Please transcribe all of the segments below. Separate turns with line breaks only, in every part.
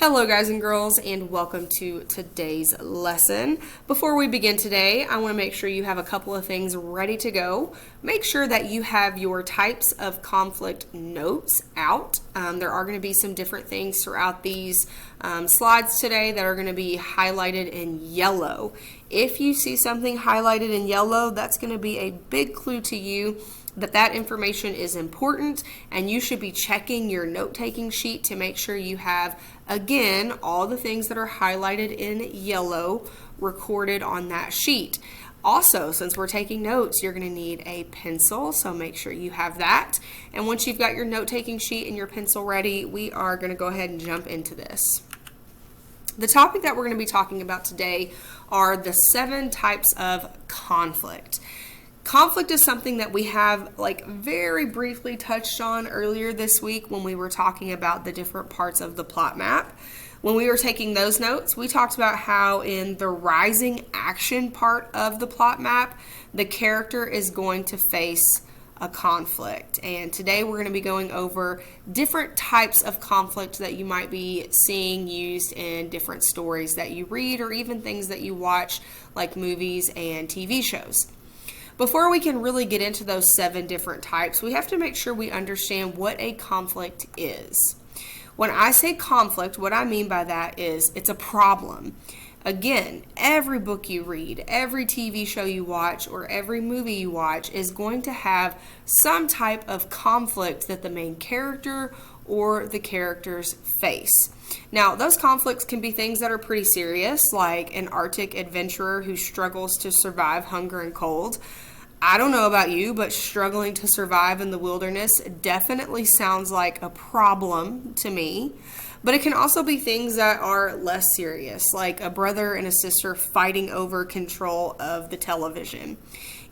Hello guys and girls, and welcome to today's lesson. Before we begin today, I want to make sure you have a couple of things ready to go. Make sure that you have your types of conflict notes out. There are going to be some different things throughout these slides today that are going to be highlighted in yellow. If you see something highlighted in yellow, that's going to be a big clue to you that information is important, and you should be checking your note-taking sheet to make sure you have, again, all the things that are highlighted in yellow recorded on that sheet. Also, since we're taking notes, you're going to need a pencil, so make sure you have that. And once you've got your note-taking sheet and your pencil ready, we are going to go ahead and jump into this. The topic that we're going to be talking about today are the 7 types of conflict. Conflict is something that we have very briefly touched on earlier this week when we were talking about the different parts of the plot map. When we were taking those notes, we talked about how in the rising action part of the plot map, the character is going to face a conflict. And today we're going to be going over different types of conflict that you might be seeing used in different stories that you read or even things that you watch like movies and TV shows. Before we can really get into those 7 different types, we have to make sure we understand what a conflict is. When I say conflict, what I mean by that is it's a problem. Again, every book you read, every TV show you watch, or every movie you watch is going to have some type of conflict that the main character or the characters face. Now, those conflicts can be things that are pretty serious, like an Arctic adventurer who struggles to survive hunger and cold. I don't know about you, but struggling to survive in the wilderness definitely sounds like a problem to me. But it can also be things that are less serious, like a brother and a sister fighting over control of the television.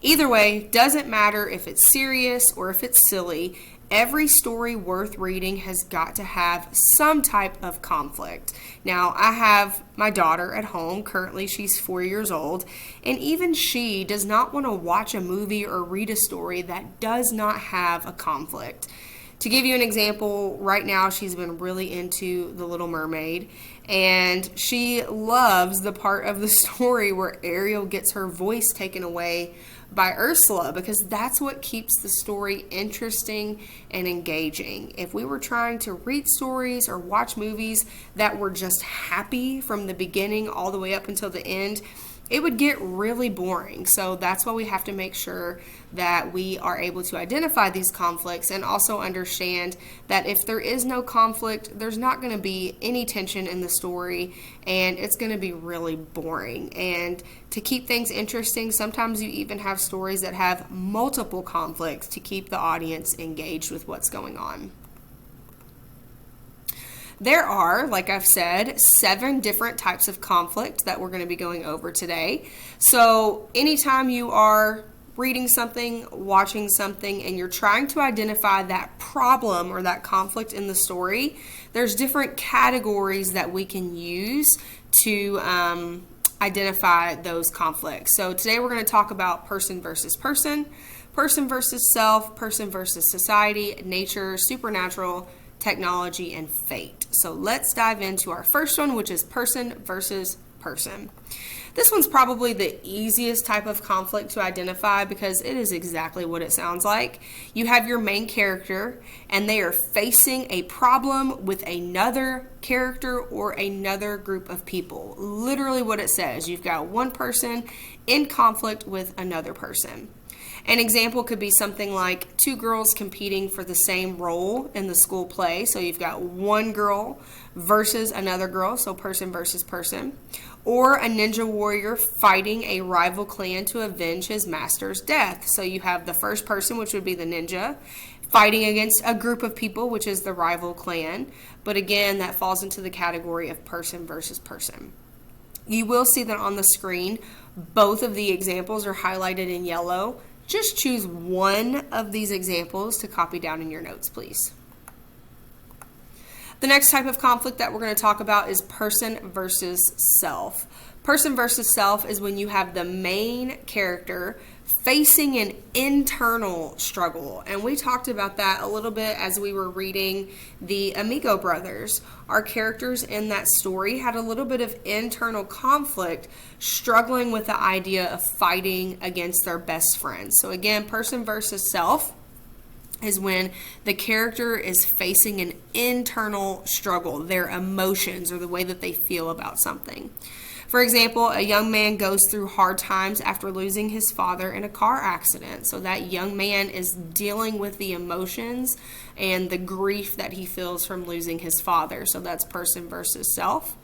Either way, doesn't matter if it's serious or if it's silly. Every story worth reading has got to have some type of conflict. Now, I have my daughter at home. Currently, she's 4 years old, and even she does not want to watch a movie or read a story that does not have a conflict. To give you an example, right now she's been really into The Little Mermaid, and she loves the part of the story where Ariel gets her voice taken away by Ursula, because that's what keeps the story interesting and engaging. If we were trying to read stories or watch movies that were just happy from the beginning all the way up until the end, it would get really boring. So that's why we have to make sure that we are able to identify these conflicts and also understand that if there is no conflict, there's not going to be any tension in the story, and it's going to be really boring. And to keep things interesting, sometimes you even have stories that have multiple conflicts to keep the audience engaged with what's going on. There are, like I've said, 7 different types of conflict that we're going to be going over today. So anytime you are reading something, watching something, and you're trying to identify that problem or that conflict in the story, there's different categories that we can use to identify those conflicts. So today we're going to talk about person versus person, person versus self, person versus society, nature, supernatural, technology, and fate. So let's dive into our first one, which is person versus person. This one's probably the easiest type of conflict to identify because it is exactly what it sounds like. You have your main character, and they are facing a problem with another character or another group of people. Literally what it says. You've got one person in conflict with another person. An example could be something like 2 girls competing for the same role in the school play. So you've got one girl versus another girl, so person versus person. Or a ninja warrior fighting a rival clan to avenge his master's death. So you have the first person, which would be the ninja, fighting against a group of people, which is the rival clan. But again, that falls into the category of person versus person. You will see that on the screen, both of the examples are highlighted in yellow. Just choose one of these examples to copy down in your notes, please. The next type of conflict that we're going to talk about is person versus self. Person versus self is when you have the main character facing an internal struggle. And we talked about that a little bit as we were reading the Amigo Brothers. Our characters in that story had a little bit of internal conflict, struggling with the idea of fighting against their best friend. So again, person versus self is when the character is facing an internal struggle, their emotions or the way that they feel about something. For example, a young man goes through hard times after losing his father in a car accident. So that young man is dealing with the emotions and the grief that he feels from losing his father. So that's person versus self.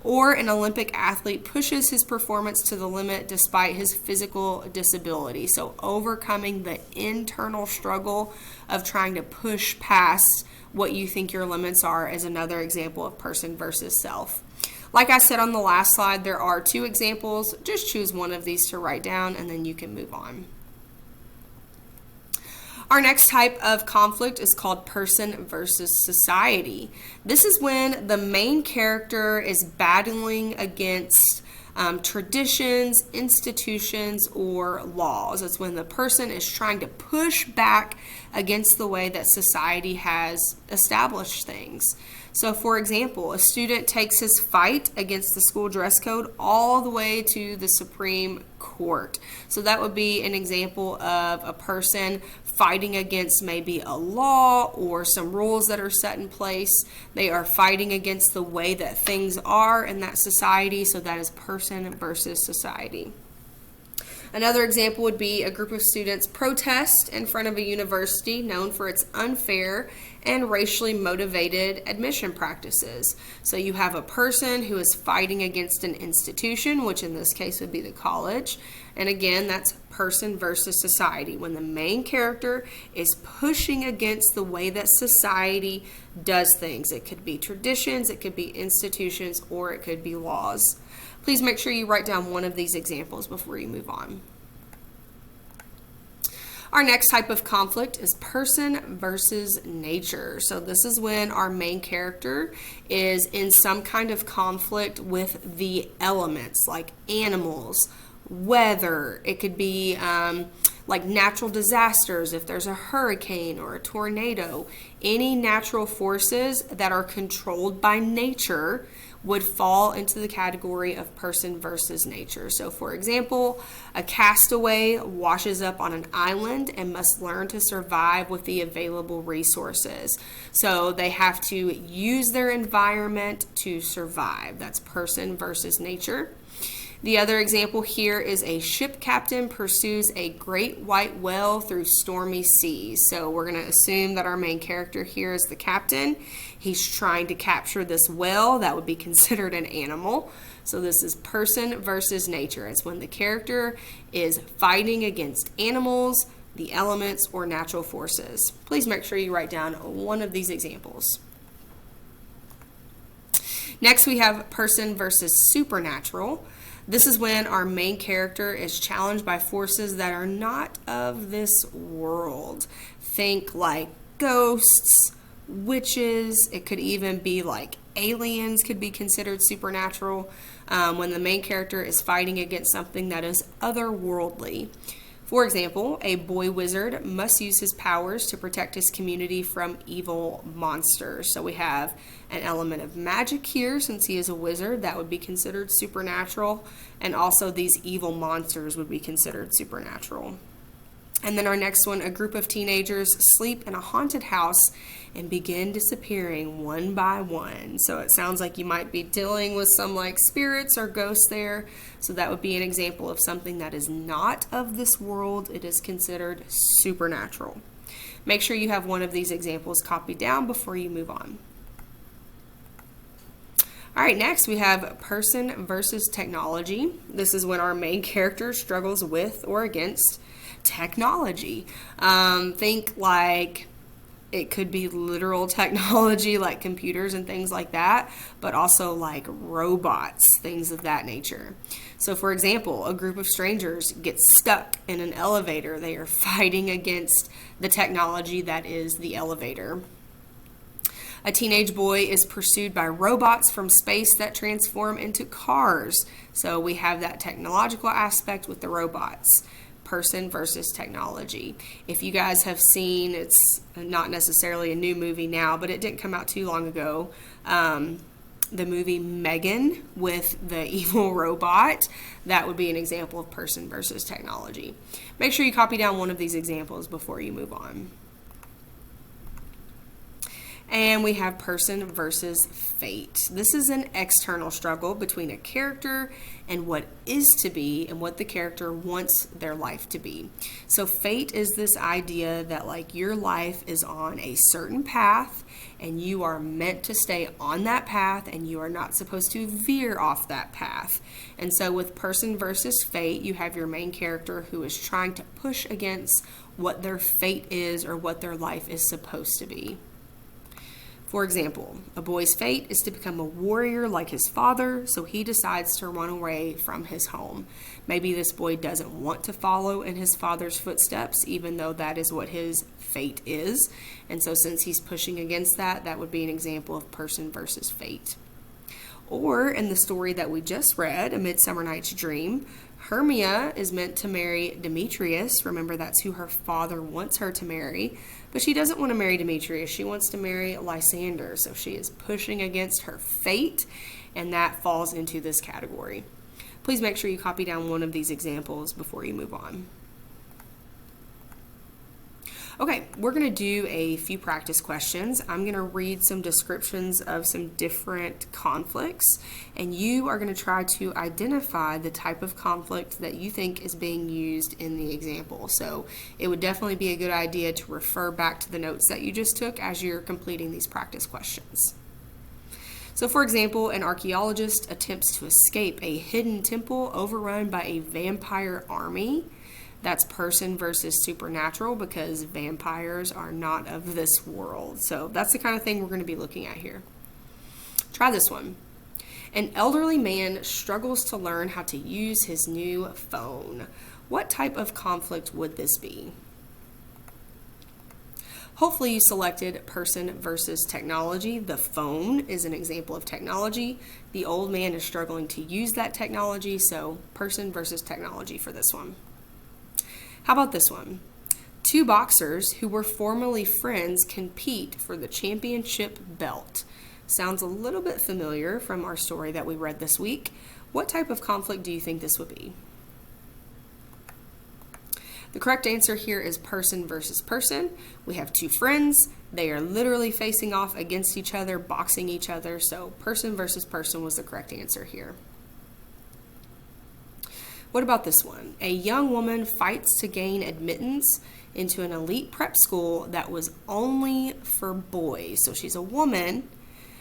Or an Olympic athlete pushes his performance to the limit despite his physical disability. So overcoming the internal struggle of trying to push past what you think your limits are is another example of person versus self. Like I said on the last slide, there are 2 examples. Just choose one of these to write down and then you can move on. Our next type of conflict is called person versus society. This is when the main character is battling against traditions, institutions, or laws. It's when the person is trying to push back against the way that society has established things. So, for example, a student takes his fight against the school dress code all the way to the Supreme Court. So that would be an example of a person fighting against maybe a law or some rules that are set in place. They are fighting against the way that things are in that society. So that is person versus society. Another example would be a group of students protest in front of a university known for its unfair and racially motivated admission practices. So you have a person who is fighting against an institution, which in this case would be the college. And again, that's person versus society, when the main character is pushing against the way that society does things. It could be traditions, it could be institutions, or it could be laws. Please make sure you write down one of these examples before you move on. Our next type of conflict is person versus nature. So this is when our main character is in some kind of conflict with the elements, like animals, weather. It could be like natural disasters, if there's a hurricane or a tornado. Any natural forces that are controlled by nature would fall into the category of person versus nature. So for example, a castaway washes up on an island and must learn to survive with the available resources. So they have to use their environment to survive. That's person versus nature. The other example here is a ship captain pursues a great white whale through stormy seas. So we're going to assume that our main character here is the captain. He's trying to capture this whale that would be considered an animal. So this is person versus nature. It's when the character is fighting against animals, the elements, or natural forces. Please make sure you write down one of these examples. Next, we have person versus supernatural. This is when our main character is challenged by forces that are not of this world. Think like ghosts, witches. It could even be like aliens could be considered supernatural when the main character is fighting against something that is otherworldly. For example, a boy wizard must use his powers to protect his community from evil monsters. So we have an element of magic here, since he is a wizard. That would be considered supernatural. And also these evil monsters would be considered supernatural. And then our next one, a group of teenagers sleep in a haunted house and begin disappearing one by one. So it sounds like you might be dealing with some like spirits or ghosts there. So that would be an example of something that is not of this world. It is considered supernatural. Make sure you have one of these examples copied down before you move on. All right, next we have person versus technology. This is when our main character struggles with or against technology. Think like it could be literal technology like computers and things like that, but also like robots, things of that nature. So for example, a group of strangers get stuck in an elevator. They are fighting against the technology that is the elevator. A teenage boy is pursued by robots from space that transform into cars. So we have that technological aspect with the robots. person versus technology. If you guys have seen, it's not necessarily a new movie now, but it didn't come out too long ago. The movie Megan with the evil robot, that would be an example of person versus technology. Make sure you copy down one of these examples before you move on. And we have person versus fate. This is an external struggle between a character and what is to be and what the character wants their life to be. So fate is this idea that like your life is on a certain path and you are meant to stay on that path and you are not supposed to veer off that path. And so with person versus fate, you have your main character who is trying to push against what their fate is or what their life is supposed to be. For example, a boy's fate is to become a warrior like his father, so he decides to run away from his home. Maybe this boy doesn't want to follow in his father's footsteps, even though that is what his fate is. And so since he's pushing against that, that would be an example of person versus fate. Or in the story that we just read, A Midsummer Night's Dream, Hermia is meant to marry Demetrius. Remember, that's who her father wants her to marry. But she doesn't want to marry Demetrius. She wants to marry Lysander. So she is pushing against her fate, and that falls into this category. Please make sure you copy down one of these examples before you move on. Okay, we're going to do a few practice questions. I'm going to read some descriptions of some different conflicts, and you are going to try to identify the type of conflict that you think is being used in the example. So it would definitely be a good idea to refer back to the notes that you just took as you're completing these practice questions. So for example, an archaeologist attempts to escape a hidden temple overrun by a vampire army. That's person versus supernatural because vampires are not of this world. So that's the kind of thing we're going to be looking at here. Try this one. An elderly man struggles to learn how to use his new phone. What type of conflict would this be? Hopefully you selected person versus technology. The phone is an example of technology. The old man is struggling to use that technology, so person versus technology for this one. How about this one? Two boxers who were formerly friends compete for the championship belt. Sounds a little bit familiar from our story that we read this week. What type of conflict do you think this would be? The correct answer here is person versus person. We have two friends. They are literally facing off against each other, boxing each other. So person versus person was the correct answer here. What about this one? A young woman fights to gain admittance into an elite prep school that was only for boys. So she's a woman.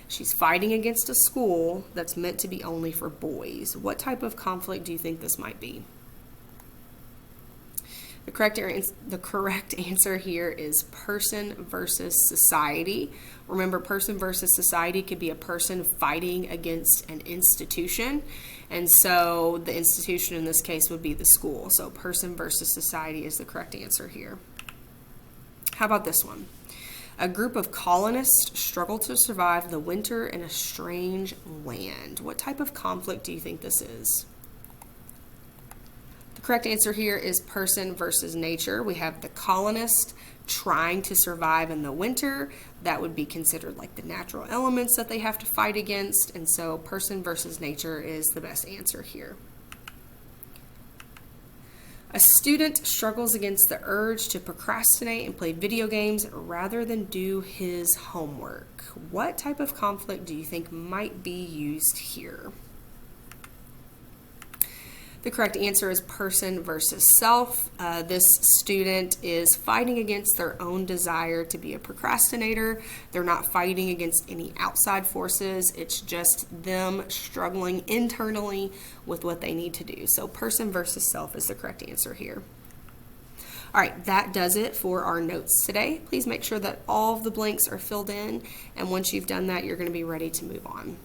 She's fighting against a school that's meant to be only for boys. What type of conflict do you think this might be? The correct answer here is person versus society. Remember, person versus society could be a person fighting against an institution. And so the institution in this case would be the school. So person versus society is the correct answer here. How about this one? A group of colonists struggle to survive the winter in a strange land. What type of conflict do you think this is? The correct answer here is person versus nature. We have the colonist trying to survive in the winter. That would be considered like the natural elements that they have to fight against. And so person versus nature is the best answer here. A student struggles against the urge to procrastinate and play video games rather than do his homework. What type of conflict do you think might be used here? The correct answer is person versus self. This student is fighting against their own desire to be a procrastinator. They're not fighting against any outside forces. It's just them struggling internally with what they need to do. So person versus self is the correct answer here. All right, that does it for our notes today. Please make sure that all of the blanks are filled in, and once you've done that, you're going to be ready to move on.